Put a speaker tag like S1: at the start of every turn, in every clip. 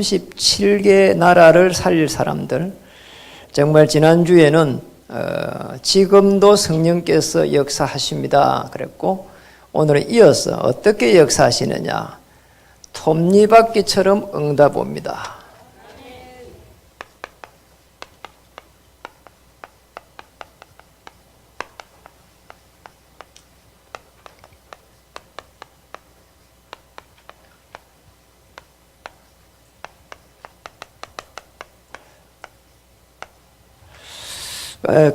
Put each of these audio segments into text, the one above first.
S1: 37개 나라를 살릴 사람들, 정말 지난주에는 지금도 성령께서 역사하십니다 그랬고, 오늘은 이어서 어떻게 역사하시느냐, 톱니바퀴처럼 응답옵니다.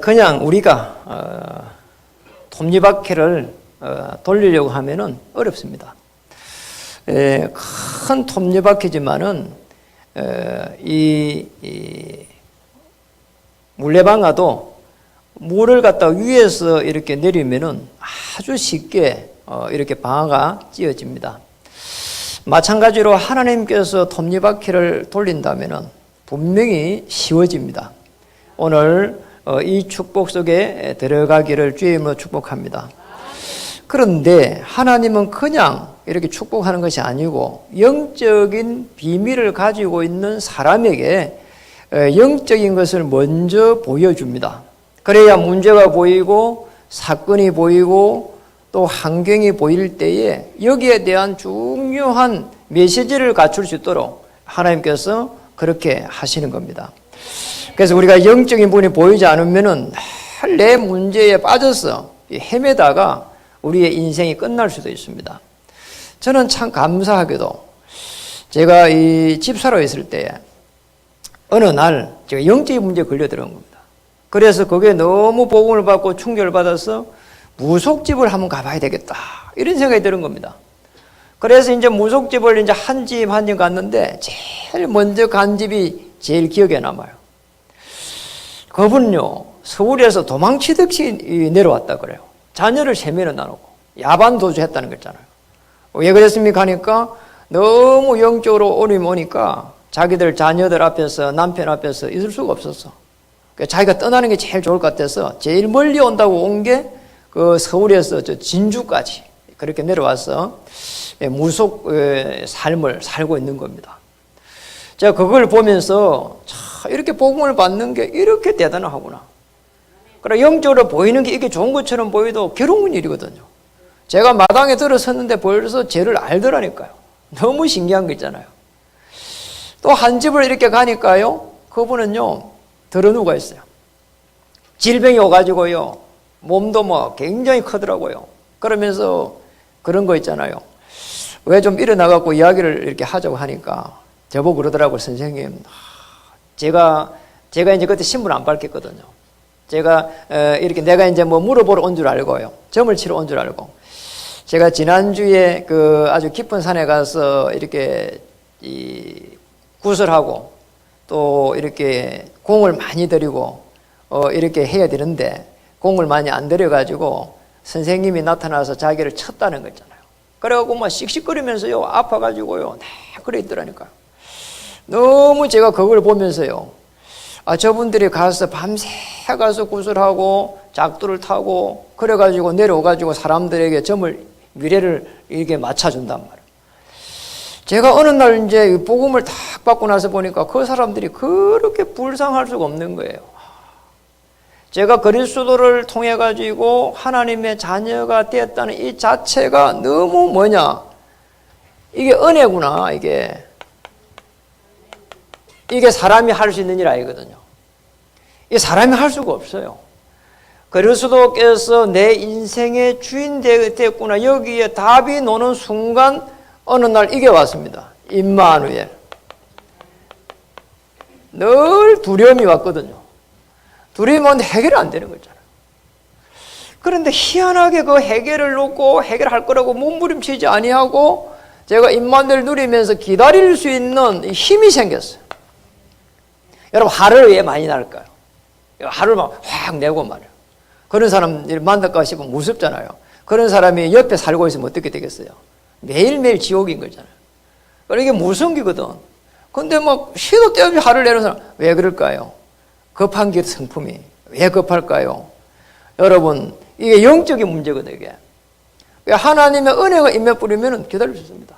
S1: 그냥 우리가 톱니바퀴를 돌리려고 하면은 어렵습니다. 큰 톱니바퀴지만은 이 물레방아도 물을 갖다 위에서 이렇게 내리면은 아주 쉽게 이렇게 방아가 찧어집니다. 마찬가지로 하나님께서 톱니바퀴를 돌린다면은 분명히 쉬워집니다. 오늘 이 축복 속에 들어가기를 주의 이름으로 축복합니다. 그런데 하나님은 그냥 이렇게 축복하는 것이 아니고 영적인 비밀을 가지고 있는 사람에게 영적인 것을 먼저 보여줍니다. 그래야 문제가 보이고 사건이 보이고 또 환경이 보일 때에 여기에 대한 중요한 메시지를 갖출 수 있도록 하나님께서 그렇게 하시는 겁니다. 그래서 우리가 영적인 부분이 보이지 않으면은 내 문제에 빠져서 헤매다가 우리의 인생이 끝날 수도 있습니다. 저는 참 감사하게도 제가 이 집사로 있을 때 어느 날 제가 영적인 문제에 걸려들은 겁니다. 그래서 거기에 너무 복음을 받고 충격을 받아서 무속집을 한번 가봐야 되겠다, 이런 생각이 드는 겁니다. 그래서 이제 무속집을 이제 한 집 한 집 갔는데 제일 먼저 간 집이 제일 기억에 남아요. 그분은요, 서울에서 도망치듯이 내려왔다 그래요. 자녀를 3명을 나누고 야반 도주했다는 거 있잖아요. 왜 그랬습니까 하니까 너무 영적으로 어려움이 오니까 자기들 자녀들 앞에서, 남편 앞에서 있을 수가 없었어. 그러니까 자기가 떠나는 게 제일 좋을 것 같아서 제일 멀리 온다고 온 게 그 서울에서 저 진주까지 그렇게 내려와서 무속 삶을 살고 있는 겁니다. 제가 그걸 보면서 참 이렇게 복음을 받는 게 이렇게 대단하구나. 그러나 영적으로 보이는 게 이게 좋은 것처럼 보여도 괴로운 일이거든요. 제가 마당에 들어섰는데 벌써 죄를 알더라니까요. 너무 신기한 거 있잖아요. 또 한 집을 이렇게 가니까요, 그분은요 들어 누가 있어요. 질병이 오가지고요 몸도 뭐 굉장히 크더라고요. 그러면서 그런 거 있잖아요. 왜 좀 일어나갖고 이야기를 이렇게 하자고 하니까 저보고 그러더라고요. 선생님, 제가 이제 그때 신분 안 밝혔거든요. 제가 이렇게 내가 이제 뭐 물어보러 온 줄 알고요, 점을 치러 온 줄 알고, 제가 지난주에 그 아주 깊은 산에 가서 이렇게 구슬하고 또 이렇게 공을 많이 들이고 이렇게 해야 되는데 공을 많이 안 들여가지고 선생님이 나타나서 자기를 쳤다는 거 있잖아요. 그래갖고 막 씩씩거리면서요 아파가지고요 그래 있더라니까요. 너무 제가 그걸 보면서요, 저분들이 가서 밤새 가서 구슬하고 작두를 타고 그래가지고 내려오가지고 사람들에게 점을 미래를 이렇게 맞춰준단 말이에요. 제가 어느 날 이제 복음을 딱 받고 나서 보니까 그 사람들이 그렇게 불쌍할 수가 없는 거예요. 제가 그리스도를 통해 가지고 하나님의 자녀가 되었다는 이 자체가 너무 뭐냐, 이게 은혜구나. 이게 사람이 할 수 있는 일 아니거든요. 이게 사람이 할 수가 없어요. 그리스도께서 내 인생의 주인 되었구나, 여기에 답이 노는 순간 어느 날 이게 왔습니다. 임마누엘. 늘 두려움이 왔거든요. 두려움이 오는데 해결이 안 되는 거잖아요. 그런데 희한하게 그 해결을 놓고 해결할 거라고 몸부림치지 아니하고 제가 임마누엘 누리면서 기다릴 수 있는 힘이 생겼어요. 여러분, 화를 왜 많이 날까요? 화를 막 확 내고 말이에요. 그런 사람들 만날까 싶으면 무섭잖아요. 그런 사람이 옆에 살고 있으면 어떻게 되겠어요? 매일매일 지옥인 거잖아요. 그러니까 이게 무서운 기거든. 근데 막 시도 때 없이 화를 내는 사람, 왜 그럴까요? 급한 게 성품이. 왜 급할까요? 여러분, 이게 영적인 문제거든요, 이게. 하나님의 은혜가 임해 뿌리면 기다릴 수 있습니다.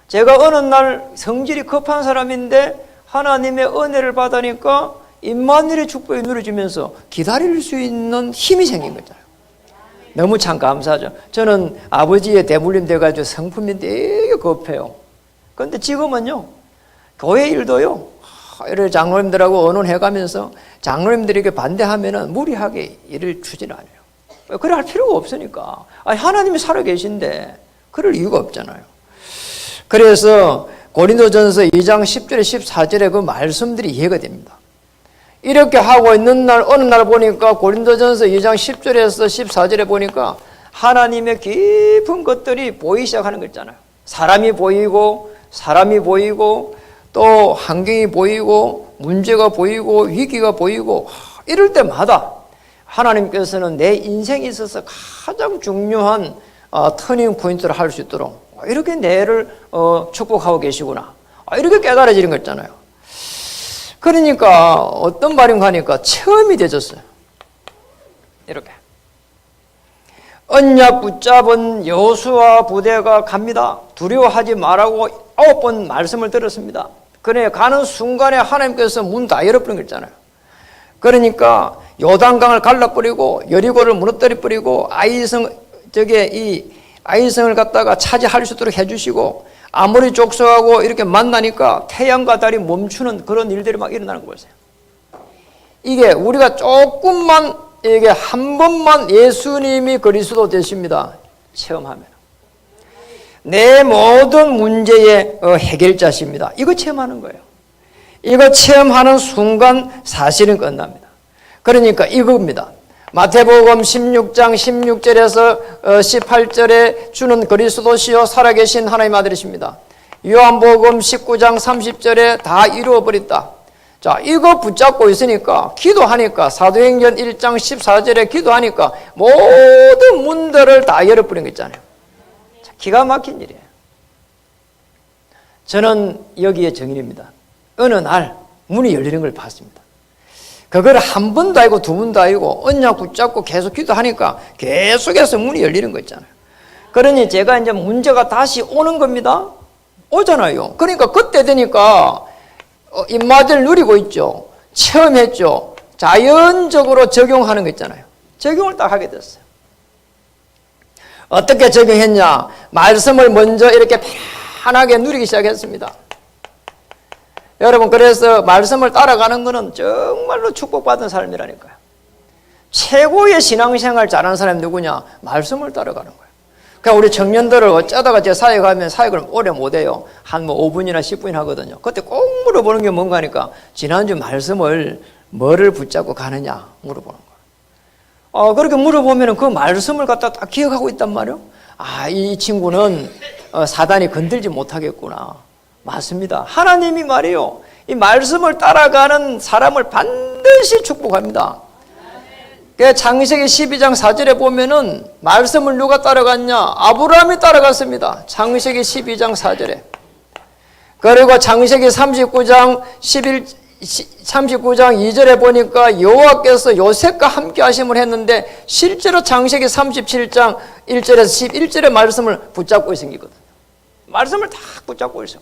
S1: 제가 어느 날 성질이 급한 사람인데 하나님의 은혜를 받으니까 임마누엘의 축복이 누려지면서 기다릴 수 있는 힘이 생긴 거잖아요. 너무 참 감사하죠. 저는 아버지의 대물림 돼가지고 성품이 되게 급해요. 그런데 지금은요, 교회 일도요, 이렇게 장로님들하고 의논해가면서 장로님들에게 반대하면은 무리하게 일을 추진 않아요. 그래 할 필요가 없으니까. 아니, 하나님이 살아계신데 그럴 이유가 없잖아요. 그래서 고린도전서 2장 10절에 14절에 그 말씀들이 이해가 됩니다. 이렇게 하고 있는 날 어느 날 보니까 고린도전서 2장 10절에서 14절에 보니까 하나님의 깊은 것들이 보이기 시작하는 거 있잖아요. 사람이 보이고 또 환경이 보이고 문제가 보이고 위기가 보이고 이럴 때마다 하나님께서는 내 인생에 있어서 가장 중요한 터닝 포인트를 할 수 있도록 이렇게 내를 축복하고 계시구나, 이렇게 깨달아지는 거 있잖아요. 그러니까 어떤 말인가 하니까 체험이 되졌어요. 이렇게 언약 붙잡은 여호수아 부대가 갑니다. 두려워하지 말라고 9번 말씀을 들었습니다. 그래 가는 순간에 하나님께서 문 다 열어버린 거 있잖아요. 그러니까 요단강을 갈라버리고 여리고를 무너뜨려버리고 아이성을 갖다가 차지할 수 있도록 해주시고, 아모리 족속하고 이렇게 만나니까 태양과 달이 멈추는 그런 일들이 막 일어나는 거 보세요. 이게 우리가 조금만, 이게 한 번만 예수님이 그리스도 되십니다 체험하면 내 모든 문제의 해결자십니다, 이거 체험하는 거예요. 이거 체험하는 순간 사실은 끝납니다. 그러니까 이겁니다. 마태복음 16장 16절에서 18절에 주는 그리스도시요 살아계신 하나님 아들이십니다. 요한복음 19장 30절에 다 이루어버렸다. 자, 이거 붙잡고 있으니까 기도하니까 사도행전 1장 14절에 기도하니까 모든 문들을 다 열어버린 거 있잖아요. 자, 기가 막힌 일이에요. 저는 여기에 정인입니다. 어느 날 문이 열리는 걸 봤습니다. 그걸 한 번도 아니고 두 번도 아니고 언약 붙잡고 계속 기도하니까 계속해서 문이 열리는 거 있잖아요. 그러니 제가 이제 문제가 다시 오는 겁니다. 오잖아요. 그러니까 그때 되니까 입맛을 누리고 있죠. 체험했죠. 자연적으로 적용하는 거 있잖아요. 적용을 딱 하게 됐어요. 어떻게 적용했냐? 말씀을 먼저 이렇게 편하게 누리기 시작했습니다. 여러분, 그래서 말씀을 따라가는 것은 정말로 축복받은 삶이라니까요. 최고의 신앙생활 잘하는 사람이 누구냐? 말씀을 따라가는 거예요. 그러니까 우리 청년들을 어쩌다가 제 사회 가면 사역을 오래 못해요. 한 5분이나 10분이나 하거든요. 그때 꼭 물어보는 게 뭔가 하니까 지난주 말씀을 뭐를 붙잡고 가느냐 물어보는 거예요. 그렇게 물어보면 그 말씀을 갖다 딱 기억하고 있단 말이에요. 이 친구는 사단이 건들지 못하겠구나. 맞습니다. 하나님이 말이에요. 이 말씀을 따라가는 사람을 반드시 축복합니다. 창세기 12장 4절에 보면은 말씀을 누가 따라갔냐? 아브라함이 따라갔습니다. 창세기 12장 4절에. 그리고 창세기 39장 2절에 보니까 여호와께서 요셉과 함께 하심을 했는데 실제로 창세기 37장 1절에서 11절의 말씀을 붙잡고 있거든요. 말씀을 다 붙잡고 있어요.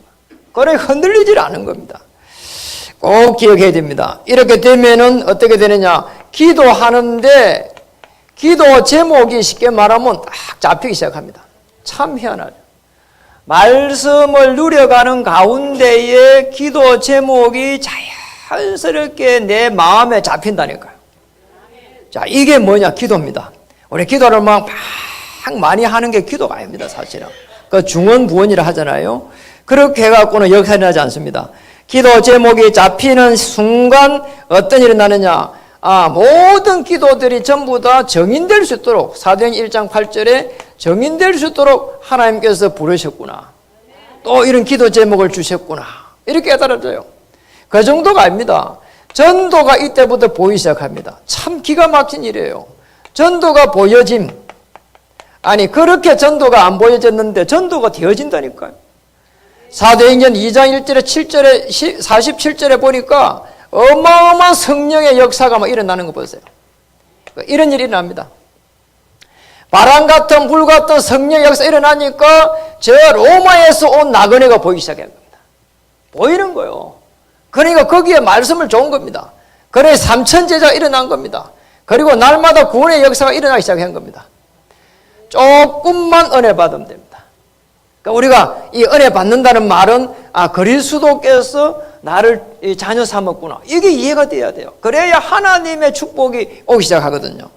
S1: 그래 흔들리질 않은 겁니다. 꼭 기억해야 됩니다. 이렇게 되면은 어떻게 되느냐? 기도하는데 기도 제목이 쉽게 말하면 딱 잡히기 시작합니다. 참 희한하죠. 말씀을 누려가는 가운데에 기도 제목이 자연스럽게 내 마음에 잡힌다니까요. 자, 이게 뭐냐? 기도입니다. 우리 기도를 막 많이 하는 게 기도가 아닙니다, 사실은. 그 중언부언이라 하잖아요. 그렇게 해갖고는 역사가 나지 않습니다. 기도 제목이 잡히는 순간 어떤 일이 나느냐? 모든 기도들이 전부 다 정인될 수 있도록 사도행전 1장 8절에 정인될 수 있도록 하나님께서 부르셨구나. 또 이런 기도 제목을 주셨구나. 이렇게 깨달아져요. 그 정도가 아닙니다. 전도가 이때부터 보이기 시작합니다. 참 기가 막힌 일이에요. 전도가 보여짐. 아니, 그렇게 전도가 안 보여졌는데 전도가 되어진다니까요. 사도행전 2장 1절에 7절에 47절에 보니까 어마어마한 성령의 역사가 막 일어나는 거 보세요. 이런 일이 일어납니다. 바람 같은 불 같은 성령의 역사 일어나니까 저 로마에서 온 나그네가 보이기 시작한 겁니다. 보이는 거예요. 그러니까 거기에 말씀을 좋은 겁니다. 그래 삼천제자가 일어난 겁니다. 그리고 날마다 구원의 역사가 일어나기 시작한 겁니다. 조금만 은혜 받으면 됩니다. 그러니까 우리가 이 은혜 받는다는 말은 그리스도께서 나를 자녀 삼았구나, 이게 이해가 돼야 돼요. 그래야 하나님의 축복이 오기 시작하거든요.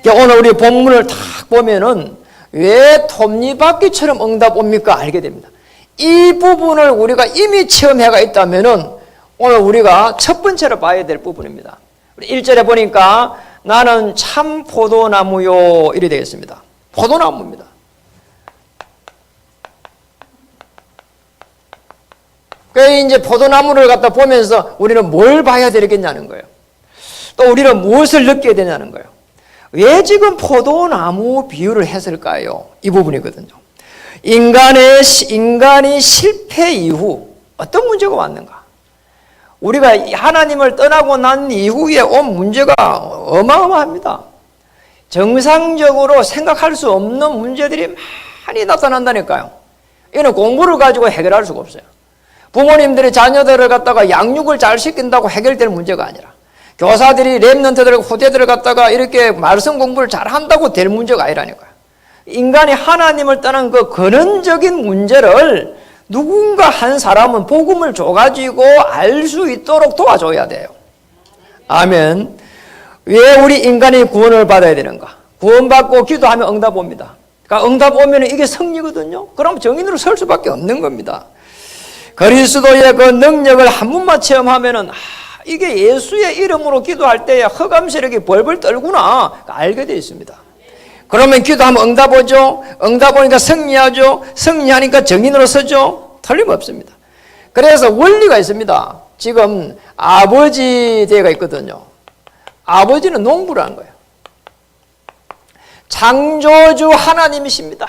S1: 그러니까 오늘 우리 본문을 딱 보면은 왜 톱니바퀴처럼 응답 옵니까 알게 됩니다. 이 부분을 우리가 이미 체험해가 있다면은 오늘 우리가 첫 번째로 봐야 될 부분입니다. 1절에 보니까 나는 참 포도나무요 이래 되겠습니다. 포도나무입니다. 그래서 이제 포도나무를 갖다 보면서 우리는 뭘 봐야 되겠냐는 거예요. 또 우리는 무엇을 느껴야 되냐는 거예요. 왜 지금 포도나무 비유를 했을까요? 이 부분이거든요. 인간이 실패 이후 어떤 문제가 왔는가? 우리가 하나님을 떠나고 난 이후에 온 문제가 어마어마합니다. 정상적으로 생각할 수 없는 문제들이 많이 나타난다니까요. 이거는 공부를 가지고 해결할 수가 없어요. 부모님들이 자녀들을 갖다가 양육을 잘 시킨다고 해결될 문제가 아니라, 교사들이 랩런트들, 후대들을 갖다가 이렇게 말씀 공부를 잘 한다고 될 문제가 아니라니까요. 인간이 하나님을 떠난 그 근원적인 문제를 누군가 한 사람은 복음을 줘가지고 알 수 있도록 도와줘야 돼요. 아멘. 왜 우리 인간이 구원을 받아야 되는가? 구원받고 기도하면 응답 옵니다. 그러니까 응답 오면 이게 승리거든요. 그럼 정인으로 설 수밖에 없는 겁니다. 그리스도의 그 능력을 한 번만 체험하면은 이게 예수의 이름으로 기도할 때에 흑암 세력이 벌벌 떨구나 알게 되어 있습니다. 그러면 기도하면 응답 오죠. 응답 오니까 승리하죠. 승리하니까 정인으로 서죠. 틀림없습니다. 그래서 원리가 있습니다. 지금 아버지 대가 있거든요. 아버지는 농부를 한 거예요. 창조주 하나님이십니다.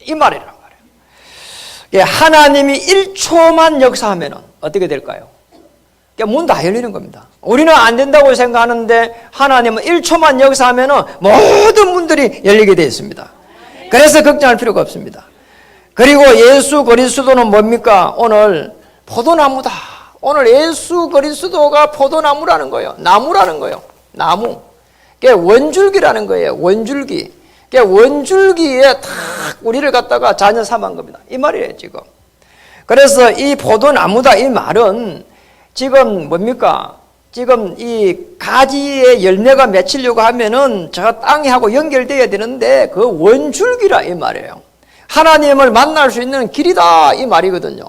S1: 이 말이란 말이에요. 하나님이 1초만 역사하면 어떻게 될까요? 문 다 열리는 겁니다. 우리는 안 된다고 생각하는데 하나님은 1초만 역사하면 모든 문들이 열리게 되어 있습니다. 그래서 걱정할 필요가 없습니다. 그리고 예수 그리스도는 뭡니까? 오늘 포도나무다. 오늘 예수 그리스도가 포도나무라는 거예요. 나무라는 거예요. 나무. 그게 원줄기라는 거예요. 원줄기. 그게 원줄기에 탁 우리를 갖다가 자녀 삼은 겁니다. 이 말이에요, 지금. 그래서 이 포도나무다 이 말은 지금 뭡니까? 지금 이 가지에 열매가 맺히려고 하면은 저 땅하고 연결되어야 되는데 그 원줄기라 이 말이에요. 하나님을 만날 수 있는 길이다 이 말이거든요.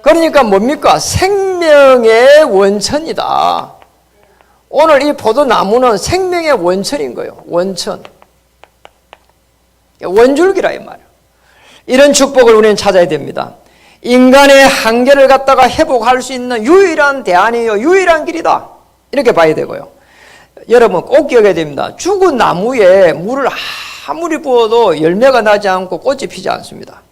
S1: 그러니까 뭡니까? 생명의 원천이다. 오늘 이 포도나무는 생명의 원천인 거예요. 원천. 원줄기라 이 말이에요. 이런 축복을 우리는 찾아야 됩니다. 인간의 한계를 갖다가 회복할 수 있는 유일한 대안이요, 유일한 길이다. 이렇게 봐야 되고요. 여러분 꼭 기억해야 됩니다. 죽은 나무에 물을 아무리 부어도 열매가 나지 않고 꽃이 피지 않습니다.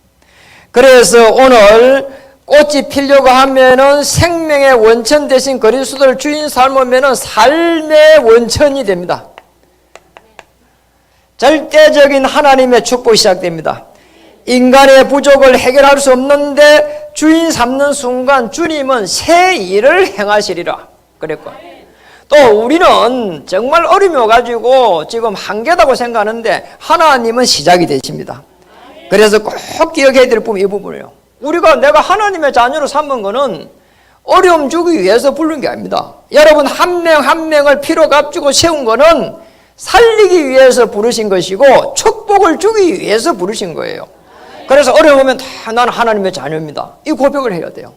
S1: 그래서 오늘 꽃이 피려고 하면은 생명의 원천 대신 그리스도를 주인 삶으면은 삶의 원천이 됩니다. 절대적인 하나님의 축복이 시작됩니다. 인간의 부족을 해결할 수 없는데 주인 삼는 순간 주님은 새 일을 행하시리라 그랬고, 또 우리는 정말 어려움이 와가지고 지금 한계다고 생각하는데 하나님은 시작이 되십니다. 그래서 꼭 기억해야 될 부분 이 부분이에요. 우리가 내가 하나님의 자녀로 삼은 거는 어려움 주기 위해서 부른 게 아닙니다. 여러분 한 명 한 명을 피로 값주고 세운 거는 살리기 위해서 부르신 것이고 축복을 주기 위해서 부르신 거예요. 그래서 어려움 오면 다 나는 하나님의 자녀입니다. 이 고백을 해야 돼요.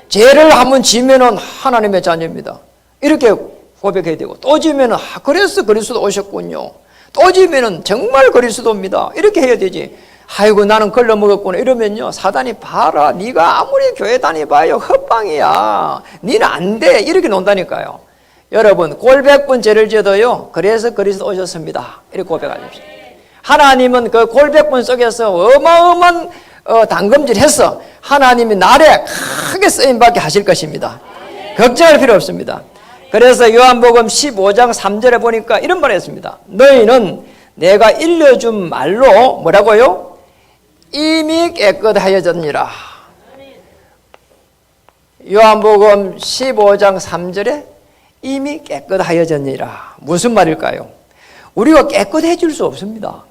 S1: 죄를 한번 지면은 하나님의 자녀입니다. 이렇게 고백해야 되고, 또 지면은 그래서 그리스도 오셨군요. 또 지면은 정말 그리스도입니다. 이렇게 해야 되지. 아이고 나는 걸러 먹었구나 이러면요, 사단이 봐라, 네가 아무리 교회 다니봐요 헛방이야, 니는 안 돼, 이렇게 논다니까요. 여러분 골백번 죄를 지어도요 그래서 그리스도 오셨습니다 이렇게 고백하십시오. 하나님은 그 골백번 속에서 어마어마한 당금질해서 하나님이 날에 크게 쓰임받게 하실 것입니다. 걱정할 필요 없습니다. 그래서 요한복음 15장 3절에 보니까 이런 말을 했습니다. 너희는 내가 일러준 말로 뭐라고요? 이미 깨끗하여졌니라. 요한복음 15장 3절에 이미 깨끗하여졌니라. 무슨 말일까요? 우리가 깨끗해질 수 없습니다.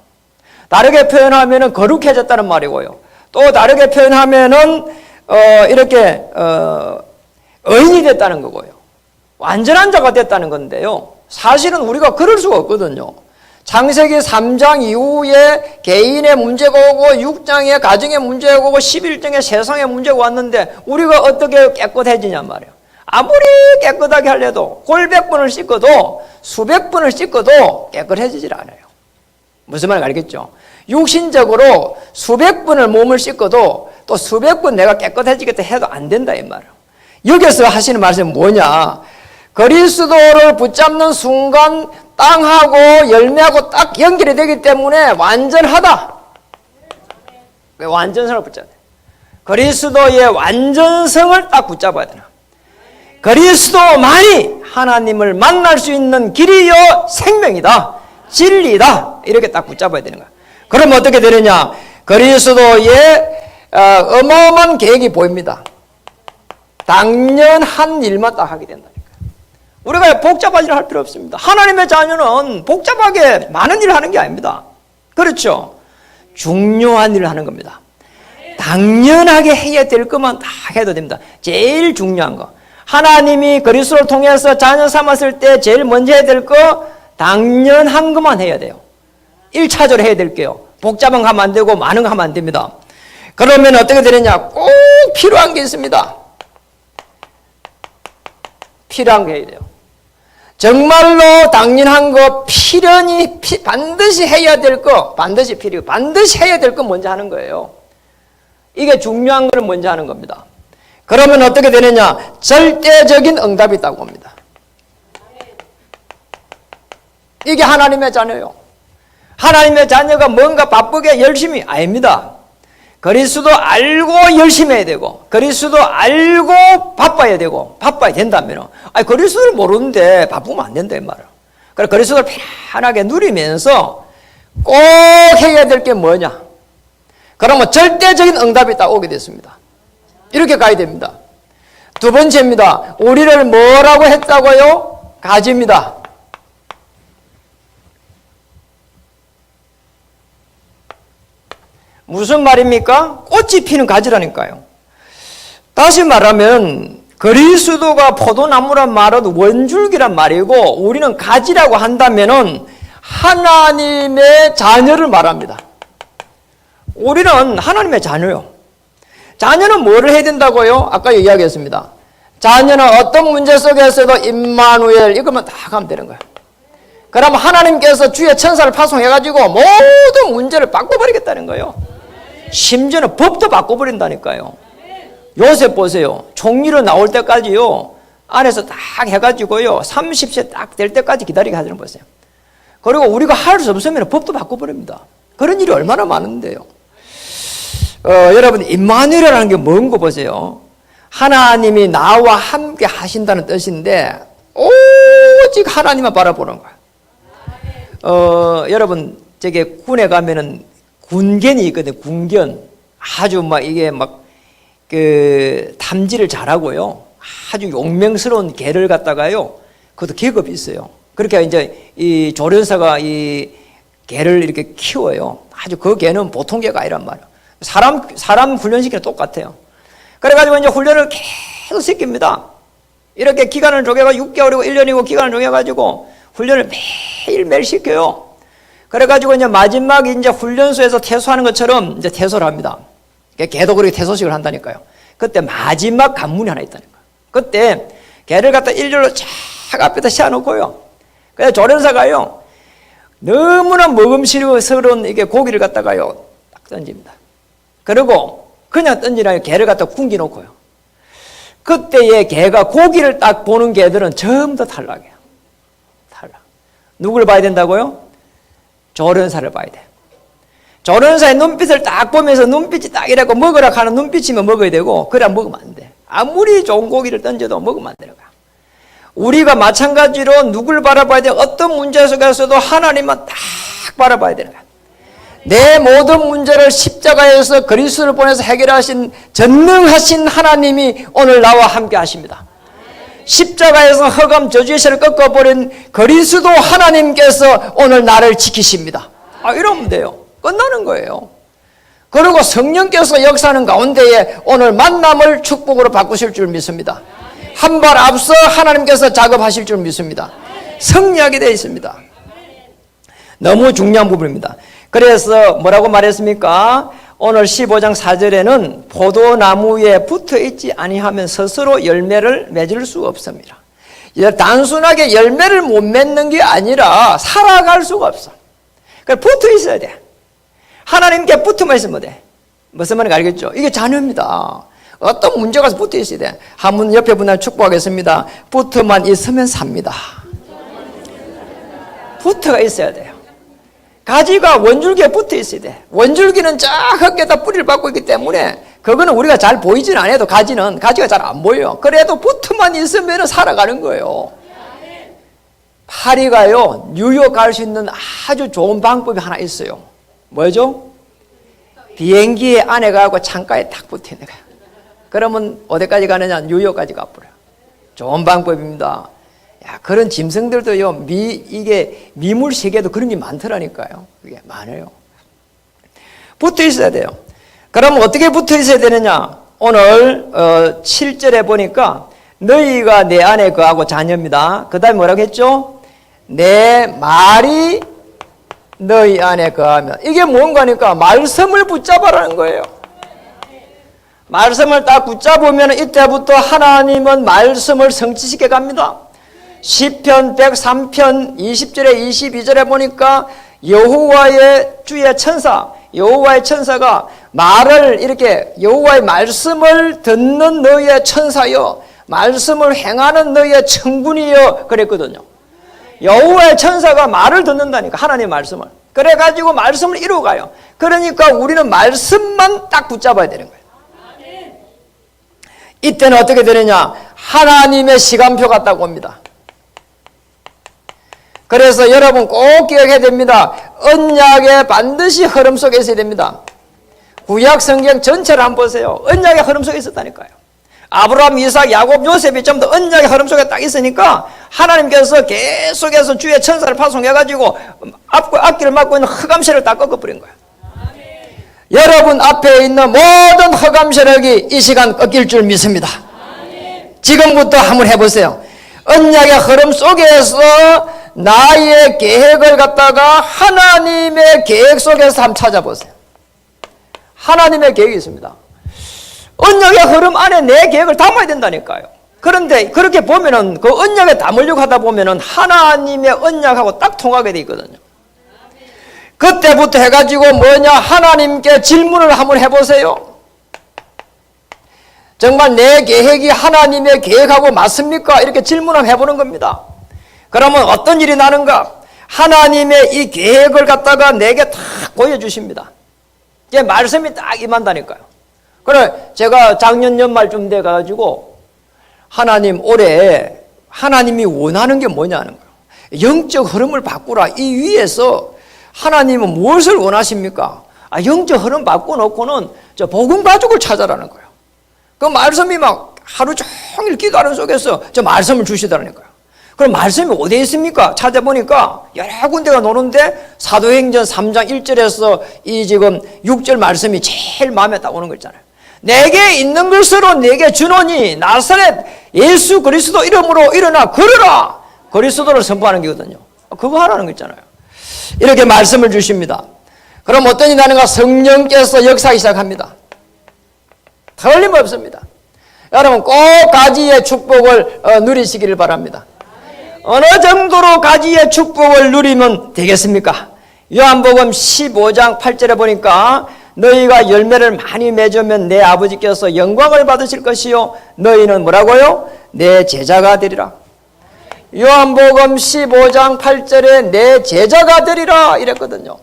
S1: 다르게 표현하면 거룩해졌다는 말이고요. 또 다르게 표현하면 이렇게 의인이 됐다는 거고요. 완전한 자가 됐다는 건데요. 사실은 우리가 그럴 수가 없거든요. 창세기 3장 이후에 개인의 문제가 오고 6장에 가정의 문제가 오고 11장에 세상의 문제가 왔는데 우리가 어떻게 깨끗해지냔 말이에요. 아무리 깨끗하게 하려도 골백 번을 씻어도 수백 번을 씻어도 깨끗해지질 않아요. 무슨 말인지 알겠죠? 육신적으로 수백 번을 몸을 씻어도 또 수백 번 내가 깨끗해지겠다 해도 안 된다 이 말이에요. 여기서 하시는 말씀은 뭐냐? 그리스도를 붙잡는 순간 땅하고 열매하고 딱 연결이 되기 때문에 완전하다. 왜 완전성을 붙잡아야 돼? 그리스도의 완전성을 딱 붙잡아야 되나? 그리스도만이 하나님을 만날 수 있는 길이요 생명이다. 진리다. 이렇게 딱 붙잡아야 되는 거야. 그럼 어떻게 되느냐? 그리스도의 어마어마한 계획이 보입니다. 당연한 일만 딱 하게 된다니까. 우리가 복잡한 일을 할 필요 없습니다. 하나님의 자녀는 복잡하게 많은 일을 하는 게 아닙니다. 그렇죠? 중요한 일을 하는 겁니다. 당연하게 해야 될 것만 다 해도 됩니다. 제일 중요한 거. 하나님이 그리스도를 통해서 자녀 삼았을 때 제일 먼저 해야 될 거 당연한 것만 해야 돼요. 1차적으로 해야 될게요. 복잡한 거 하면 안 되고 많은 거 하면 안 됩니다. 그러면 어떻게 되느냐? 꼭 필요한 게 있습니다. 필요한 거 해야 돼요. 정말로 당연한 거 필연히 반드시 해야 될 거 반드시 필요 반드시 해야 될 거 먼저 하는 거예요. 이게 중요한 걸 먼저 하는 겁니다. 그러면 어떻게 되느냐? 절대적인 응답이 있다고 봅니다. 이게 하나님의 자녀예요. 하나님의 자녀가 뭔가 바쁘게 열심히 아닙니다. 그리스도 알고 열심히 해야 되고 그리스도 알고 바빠야 되고 바빠야 된다면 그리스도를 모르는데 바쁘면 안 된다 이 말이에요. 그래서 그리스도를 편하게 누리면서 꼭 해야 될 게 뭐냐? 그러면 절대적인 응답이 딱 오게 됐습니다. 이렇게 가야 됩니다. 두 번째입니다. 우리를 뭐라고 했다고요? 가지입니다. 무슨 말입니까? 꽃이 피는 가지라니까요. 다시 말하면 그리스도가 포도나무란 말은 원줄기란 말이고 우리는 가지라고 한다면은 하나님의 자녀를 말합니다. 우리는 하나님의 자녀요. 자녀는 뭐를 해야 된다고요? 아까 이야기했습니다. 자녀는 어떤 문제 속에서도 임마누엘 이것만 다 하면 되는 거예요. 그럼 하나님께서 주의 천사를 파송해가지고 모든 문제를 바꿔버리겠다는 거예요. 심지어는 법도 바꿔버린다니까요. 요셉 보세요. 총리로 나올 때까지요. 안에서 딱 해가지고요. 30세 딱 될 때까지 기다리게 하는 거 보세요. 그리고 우리가 할 수 없으면 법도 바꿔버립니다. 그런 일이 얼마나 많은데요. 여러분 임마누엘이라는 게 뭔 거 보세요. 하나님이 나와 함께 하신다는 뜻인데 오직 하나님만 바라보는 거야. 여러분 저게 군에 가면은 군견이 있거든요. 군견. 아주 막 이게 막 그 탐지를 잘하고요. 아주 용맹스러운 개를 갖다가요. 그것도 계급이 있어요. 그렇게 이제 이 조련사가 이 개를 이렇게 키워요. 아주 그 개는 보통 개가 아니란 말이에요. 사람 훈련시키는 똑같아요. 그래가지고 이제 훈련을 계속 시킵니다. 이렇게 기간을 정해가 6개월이고 1년이고 기간을 정해가지고 훈련을 매일매일 시켜요. 그래가지고 이제 마지막 이제 훈련소에서 퇴소하는 것처럼 이제 퇴소를 합니다. 개도 그렇게 퇴소식을 한다니까요. 그때 마지막 관문이 하나 있다는 거예요. 그때 개를 갖다 일렬로 쫙 앞에다 씌워놓고요. 그래서 조련사가요. 너무나 먹음직스러운 이게 고기를 갖다가요. 딱 던집니다. 그리고 그냥 던지라니 개를 갖다 굶겨놓고요. 그때의 개가 고기를 딱 보는 개들은 전부 다 탈락이에요. 탈락. 누굴 봐야 된다고요? 조련사를 봐야 돼. 조련사의 눈빛을 딱 보면서 눈빛이 딱 이래고 먹으라 하는 눈빛이면 먹어야 되고 그래야 먹으면 안 돼. 아무리 좋은 고기를 던져도 먹으면 안 되는 거야. 우리가 마찬가지로 누굴 바라봐야 돼? 어떤 문제 속에서도 하나님만 딱 바라봐야 되는 거야. 내 모든 문제를 십자가에서 그리스도를 보내서 해결하신 전능하신 하나님이 오늘 나와 함께 하십니다. 십자가에서 흑암 저주의 세를 꺾어버린 그리스도 하나님께서 오늘 나를 지키십니다. 이러면 돼요. 끝나는 거예요. 그리고 성령께서 역사하는 가운데에 오늘 만남을 축복으로 바꾸실 줄 믿습니다. 한 발 앞서 하나님께서 작업하실 줄 믿습니다. 승리하게 되어 있습니다. 너무 중요한 부분입니다. 그래서 뭐라고 말했습니까? 오늘 15장 4절에는 포도나무에 붙어있지 아니하면 스스로 열매를 맺을 수가 없습니다. 단순하게 열매를 못 맺는 게 아니라 살아갈 수가 없어. 그러니까 붙어 있어야 돼. 하나님께 붙어만 있으면 돼. 무슨 말인지 알겠죠? 이게 자녀입니다. 어떤 문제가 붙어 있어야 돼. 한 분 옆에 분한테 축복하겠습니다. 붙어만 있으면 삽니다. 붙어가 있어야 돼요. 가지가 원줄기에 붙어 있어야 돼. 원줄기는 쫙 흙에다 뿌리를 받고 있기 때문에 그거는 우리가 잘 보이지는 않아도 가지가 잘 안 보여요. 그래도 붙어만 있으면 살아가는 거예요. 파리가요, 뉴욕 갈 수 있는 아주 좋은 방법이 하나 있어요. 뭐죠? 비행기에 안에 가고 창가에 딱 붙어 있는 거야. 그러면 어디까지 가느냐? 뉴욕까지 가버려요. 좋은 방법입니다. 야, 그런 짐승들도요, 이게 미물 세계도 그런 게 많더라니까요. 그게 많아요. 붙어 있어야 돼요. 그럼 어떻게 붙어 있어야 되느냐? 오늘 7절에 보니까 너희가 내 안에 거하고 자녀입니다. 그 다음에 뭐라고 했죠? 내 말이 너희 안에 거하면. 이게 뭔가니까 말씀을 붙잡아라는 거예요. 말씀을 딱 붙잡으면 이때부터 하나님은 말씀을 성취시켜 갑니다. 시편 103편 20절에 22절에 보니까 여호와의 주의 천사, 여호와의 천사가 말을 이렇게 여호와의 말씀을 듣는 너희의 천사여, 말씀을 행하는 너희의 천군이여 그랬거든요. 여호와의 천사가 말을 듣는다니까, 하나님의 말씀을. 그래가지고 말씀을 이루어가요. 그러니까 우리는 말씀만 딱 붙잡아야 되는 거예요. 이때는 어떻게 되느냐? 하나님의 시간표 같다고 봅니다. 그래서 여러분 꼭 기억해야 됩니다. 언약의 반드시 흐름 속에 있어야 됩니다. 구약 성경 전체를 한번 보세요. 언약의 흐름 속에 있었다니까요. 아브라함, 이삭, 야곱, 요셉이 전부 다 언약의 흐름 속에 딱 있으니까 하나님께서 계속해서 주의 천사를 파송해가지고 앞길을 막고 있는 흑암세력을 다 꺾어버린 거예요. 여러분 앞에 있는 모든 흑암 세력이 이 시간 꺾일 줄 믿습니다. 지금부터 한번 해보세요. 언약의 흐름 속에서 나의 계획을 갖다가 하나님의 계획 속에서 한번 찾아보세요. 하나님의 계획이 있습니다. 언약의 흐름 안에 내 계획을 담아야 된다니까요. 그런데 그렇게 보면은 그 언약에 담으려고 하다 보면은 하나님의 언약하고 딱 통하게 돼 있거든요. 그때부터 해가지고 뭐냐? 하나님께 질문을 한번 해보세요. 정말 내 계획이 하나님의 계획하고 맞습니까? 이렇게 질문을 해보는 겁니다. 그러면 어떤 일이 나는가? 하나님의 이 계획을 갖다가 내게 딱 보여주십니다. 이제 말씀이 딱 임한다니까요. 그래, 제가 작년 연말쯤 돼가지고 하나님 올해 하나님이 원하는 게 뭐냐는 거예요. 영적 흐름을 바꾸라. 이 위에서 하나님은 무엇을 원하십니까? 영적 흐름 바꿔놓고는 저 복음 가족을 찾아라는 거예요. 그 말씀이 막 하루 종일 기도하는 속에서 저 말씀을 주시더라니까요. 그럼 말씀이 어디에 있습니까? 찾아보니까 여러 군데가 노는데 사도행전 3장 1절에서 이 지금 6절 말씀이 제일 마음에 딱 오는 거 있잖아요. 내게 있는 것으로 내게 주노니 나사렛 예수 그리스도 이름으로 일어나 걸으라. 그리스도를 선포하는 거거든요. 그거 하라는 거 있잖아요. 이렇게 말씀을 주십니다. 그럼 어떤 일이 나는가? 성령께서 역사하기 시작합니다. 틀림없습니다. 여러분 꼭 가지의 축복을 누리시기를 바랍니다. 어느 정도로 가지의 축복을 누리면 되겠습니까? 요한복음 15장 8절에 보니까 너희가 열매를 많이 맺으면 내 아버지께서 영광을 받으실 것이요 너희는 뭐라고요? 내 제자가 되리라. 요한복음 15장 8절에 내 제자가 되리라 이랬거든요.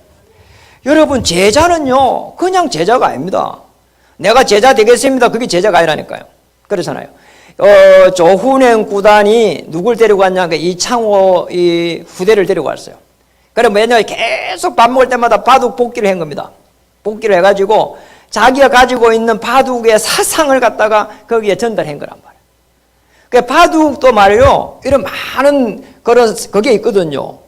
S1: 여러분 제자는요 그냥 제자가 아닙니다. 내가 제자 되겠습니다. 그게 제자가 아니라니까요. 그렇잖아요. 조훈행 구단이 누굴 데리고 갔냐? 이창호 이 후대를 데리고 왔어요. 그래 뭐냐 계속 밥 먹을 때마다 바둑 복기를 한 겁니다. 복기를 해가지고 자기가 가지고 있는 바둑의 사상을 갖다가 거기에 전달한 거란 말이에요. 그 바둑도 말이요 이런 많은 그런 거기에 있거든요.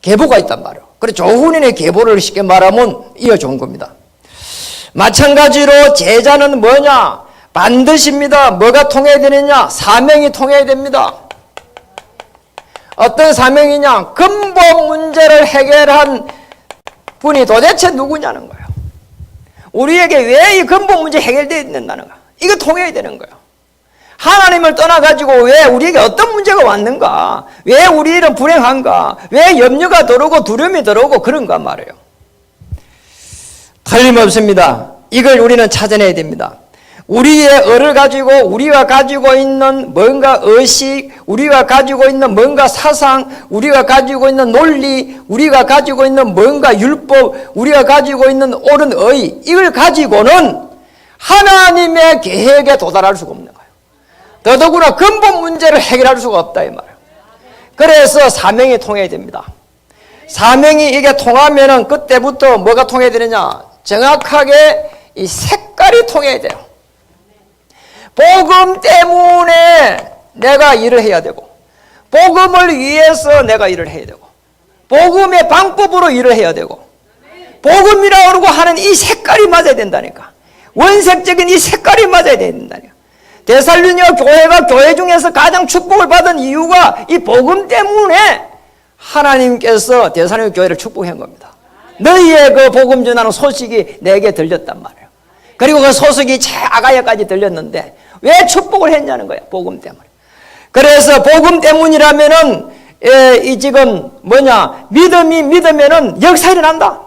S1: 계보가 있단 말이에요. 그래 조훈인의 계보를 쉽게 말하면 이어준 겁니다. 마찬가지로 제자는 뭐냐? 반드시입니다. 뭐가 통해야 되느냐? 사명이 통해야 됩니다. 어떤 사명이냐? 근본 문제를 해결한 분이 도대체 누구냐는 거예요. 우리에게 왜 이 근본 문제 해결되어야 된다는가? 이거 통해야 되는 거예요. 하나님을 떠나가지고 왜 우리에게 어떤 문제가 왔는가? 왜 우리는 불행한가? 왜 염려가 들어오고 두려움이 들어오고 그런가 말이에요. 틀림없습니다. 이걸 우리는 찾아내야 됩니다. 우리의 을을 가지고 우리가 가지고 있는 뭔가 의식, 우리가 가지고 있는 뭔가 사상, 우리가 가지고 있는 논리, 우리가 가지고 있는 뭔가 율법, 우리가 가지고 있는 옳은 의, 이걸 가지고는 하나님의 계획에 도달할 수가 없는 거예요. 더더구나 근본 문제를 해결할 수가 없다 이 말이에요. 그래서 사명이 통해야 됩니다. 사명이 이게 통하면은 그때부터 뭐가 통해야 되느냐? 정확하게 이 색깔이 통해야 돼요. 복음 때문에 내가 일을 해야 되고, 복음을 위해서 내가 일을 해야 되고, 복음의 방법으로 일을 해야 되고, 복음이라고 하는 이 색깔이 맞아야 된다니까. 원색적인 이 색깔이 맞아야 된다니까. 데살로니가 교회가 교회 중에서 가장 축복을 받은 이유가 이 복음 때문에 하나님께서 데살로니가 교회를 축복한 겁니다. 너희의 그 복음 전하는 소식이 내게 들렸단 말이에요. 그리고 그 소식이 아가야까지 들렸는데 왜 축복을 했냐는 거야. 복음 때문에. 그래서 복음 때문이라면은 이 지금 뭐냐 믿음이 믿으면은 역사 일어난다.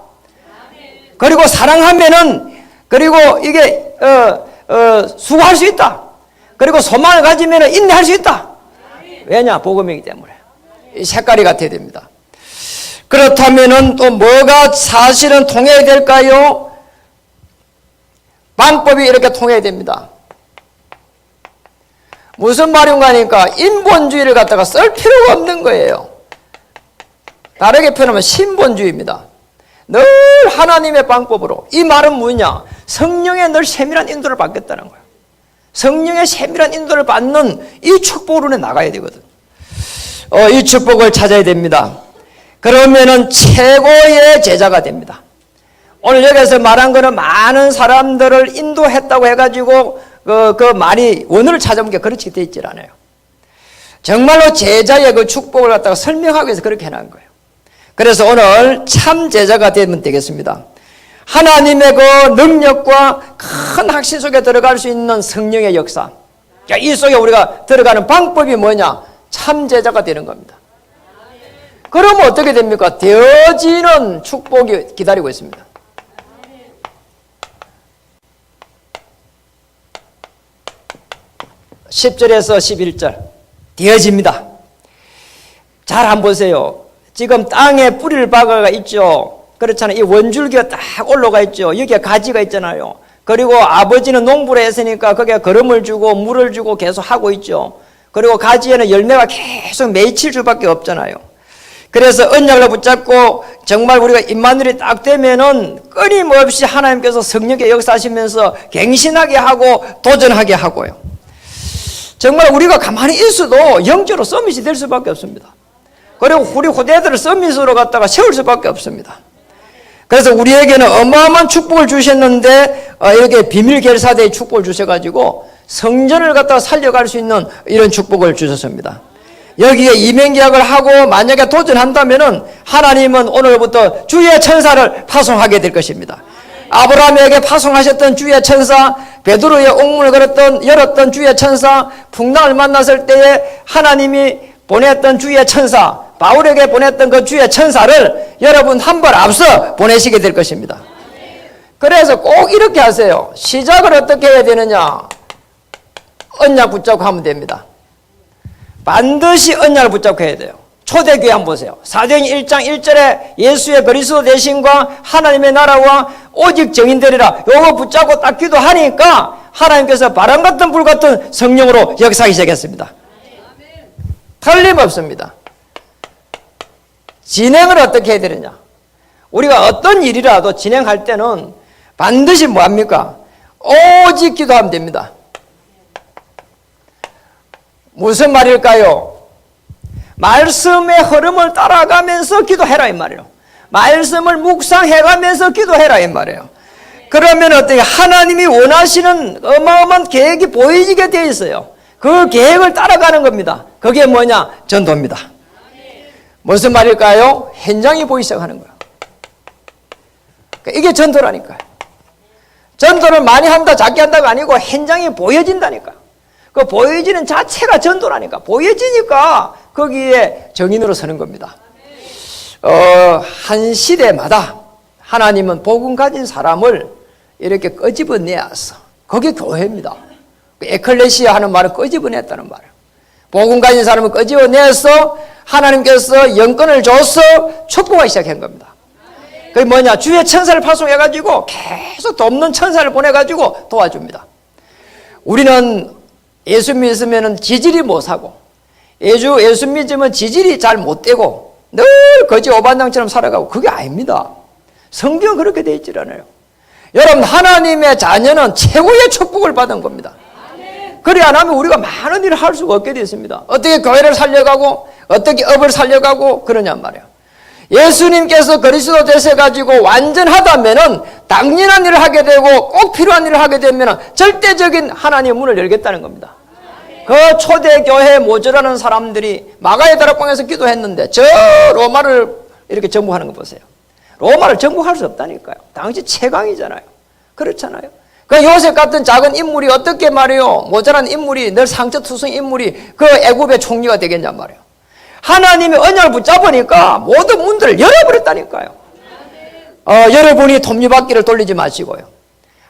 S1: 그리고 사랑하면은 그리고 이게 수고할 수 있다. 그리고 소망을 가지면은 인내할 수 있다. 왜냐 복음이기 때문에 이 색깔이 같아야 됩니다. 그렇다면은 또 뭐가 사실은 통해야 될까요? 방법이 이렇게 통해야 됩니다. 무슨 말인가 하니까 인본주의를 갖다가 쓸 필요가 없는 거예요. 다르게 표현하면 신본주의입니다. 늘 하나님의 방법으로. 이 말은 뭐냐? 성령의 늘 세밀한 인도를 받겠다는 거예요. 성령의 세밀한 인도를 받는 이 축복으로 나가야 되거든. 이 축복을 찾아야 됩니다. 그러면은 최고의 제자가 됩니다. 오늘 여기서 말한 거는 많은 사람들을 인도했다고 해가지고 그 말이 원어를 찾아보면 그렇게 되어 있질 않아요. 정말로 제자의 그 축복을 갖다가 설명하기 위해서 그렇게 해놓은 거예요. 그래서 오늘 참 제자가 되면 되겠습니다. 하나님의 그 능력과 큰 확신 속에 들어갈 수 있는 성령의 역사. 이 속에 우리가 들어가는 방법이 뭐냐? 참 제자가 되는 겁니다. 그러면 어떻게 됩니까? 되어지는 축복이 기다리고 있습니다. 10절에서 11절 되어집니다. 잘 한번 보세요. 지금 땅에 뿌리를 박아가 있죠. 그렇잖아요. 이 원줄기가 딱 올라가 있죠. 여기에 가지가 있잖아요. 그리고 아버지는 농부를 했으니까 거기에 거름을 주고 물을 주고 계속 하고 있죠. 그리고 가지에는 열매가 계속 맺힐 수밖에 없잖아요. 그래서 언약을 붙잡고 정말 우리가 임마누엘이 딱 되면은 끊임없이 하나님께서 성령의 역사하시면서 갱신하게 하고 도전하게 하고요. 정말 우리가 가만히 있어도 영적으로 서밋이 될 수밖에 없습니다. 그리고 우리 후대들을 서밋으로 갖다가 세울 수밖에 없습니다. 그래서 우리에게는 어마어마한 축복을 주셨는데 이렇게 비밀 결사대의 축복을 주셔가지고 성전을 갖다가 살려갈 수 있는 이런 축복을 주셨습니다. 여기에 이맹계약을 하고 만약에 도전한다면은 하나님은 오늘부터 주의 천사를 파송하게 될 것입니다. 아브라함에게 파송하셨던 주의 천사, 베드로의 옥문을 열었던 주의 천사, 풍랑을 만났을 때에 하나님이 보냈던 주의 천사, 바울에게 보냈던 그 주의 천사를 여러분 한 번 앞서 보내시게 될 것입니다. 그래서 꼭 이렇게 하세요. 시작을 어떻게 해야 되느냐? 언약 붙잡고 하면 됩니다. 반드시 언약을 붙잡고 해야 돼요. 초대교회 한번 보세요. 사도행전 1장 1절에 예수의 그리스도 대신과 하나님의 나라와 오직 정인되리라. 요거 붙잡고 딱 기도하니까 하나님께서 바람 같은 불 같은 성령으로 역사하기 시작했습니다. 틀림없습니다. 진행을 어떻게 해야 되느냐? 우리가 어떤 일이라도 진행할 때는 반드시 뭐합니까? 오직 기도하면 됩니다. 무슨 말일까요? 말씀의 흐름을 따라가면서 기도해라 이 말이에요. 말씀을 묵상해가면서 기도해라 이 말이에요. 그러면 어떻게 하나님이 원하시는 어마어마한 계획이 보이게 되어 있어요. 그 계획을 따라가는 겁니다. 그게 뭐냐? 전도입니다. 무슨 말일까요? 현장이 보이기 시작하는 거예요. 이게 전도라니까요. 전도를 많이 한다 작게 한다가 아니고 현장이 보여진다니까요. 그 보여지는 자체가 전도라니까. 보여지니까 거기에 정인으로 서는 겁니다. 한 시대마다 하나님은 복음 가진 사람을 이렇게 끄집어내서 그게 교회입니다. 에클레시아 하는 말은 끄집어냈다는 말이에요. 복음 가진 사람을 끄집어내서 하나님께서 영권을 줘서 축복하기 시작한 겁니다. 그게 뭐냐? 주의 천사를 파송해가지고 계속 돕는 천사를 보내가지고 도와줍니다. 우리는 예수 믿으면 지질이 못 사고, 예수 믿으면 지질이 잘 못 되고, 늘 거지 오반장처럼 살아가고, 그게 아닙니다. 성경은 그렇게 되어 있질 않아요. 여러분, 하나님의 자녀는 최고의 축복을 받은 겁니다. 그래 안 하면 우리가 많은 일을 할 수가 없게 되었습니다. 어떻게 교회를 살려가고, 어떻게 업을 살려가고, 그러냔 말이에요. 예수님께서 그리스도 되셔가지고 완전하다면은 당연한 일을 하게 되고 꼭 필요한 일을 하게 되면은 절대적인 하나님의 문을 열겠다는 겁니다. 그 초대교회 모자라는 사람들이 마가의 다락방에서 기도했는데 저 로마를 이렇게 정복하는 거 보세요. 로마를 정복할 수 없다니까요. 당시 최강이잖아요. 그렇잖아요. 그 요셉 같은 작은 인물이 어떻게 말이요, 모자란 인물이, 늘 상처투성 인물이 그 애굽의 총리가 되겠냔 말이에요. 하나님의 언약을 붙잡으니까 모든 문들을 열어버렸다니까요. 여러분이 톱니바퀴를 돌리지 마시고요.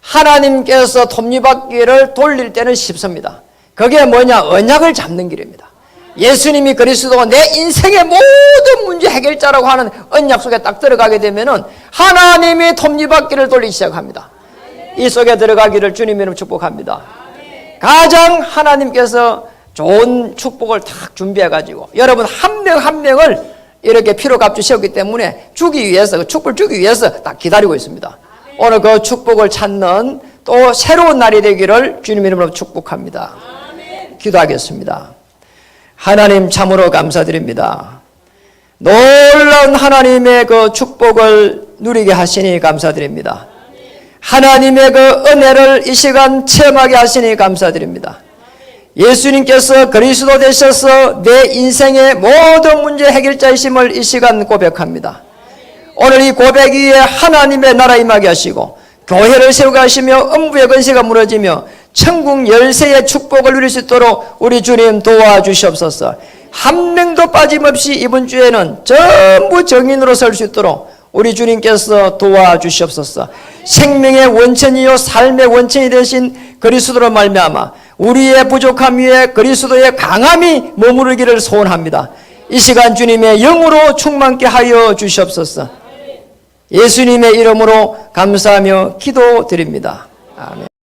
S1: 하나님께서 톱니바퀴를 돌릴 때는 쉽습니다. 그게 뭐냐? 언약을 잡는 길입니다. 예수님이 그리스도가 내 인생의 모든 문제 해결자라고 하는 언약 속에 딱 들어가게 되면은 하나님이 톱니바퀴를 돌리기 시작합니다. 이 속에 들어가기를 주님 이름 축복합니다. 가장 하나님께서 좋은 축복을 딱 준비해가지고 여러분 한 명 한 명을 이렇게 피로 값주셨기 때문에 주기 위해서, 그 축복을 주기 위해서 딱 기다리고 있습니다. 오늘 그 축복을 찾는 또 새로운 날이 되기를 주님 이름으로 축복합니다. 기도하겠습니다. 하나님 참으로 감사드립니다. 놀라운 하나님의 그 축복을 누리게 하시니 감사드립니다. 하나님의 그 은혜를 이 시간 체험하게 하시니 감사드립니다. 예수님께서 그리스도 되셔서 내 인생의 모든 문제 해결자이심을 이 시간 고백합니다. 오늘 이 고백 위에 하나님의 나라 임하게 하시고 교회를 세우게 하시며 음부의 권세가 무너지며 천국 열쇠의 축복을 누릴 수 있도록 우리 주님 도와주시옵소서. 한 명도 빠짐없이 이번 주에는 전부 정인으로 설 수 있도록 우리 주님께서 도와주시옵소서. 생명의 원천이요 삶의 원천이 되신 그리스도로 말미암아 우리의 부족함 위에 그리스도의 강함이 머무르기를 소원합니다. 이 시간 주님의 영으로 충만케 하여 주시옵소서. 예수님의 이름으로 감사하며 기도드립니다. 아멘.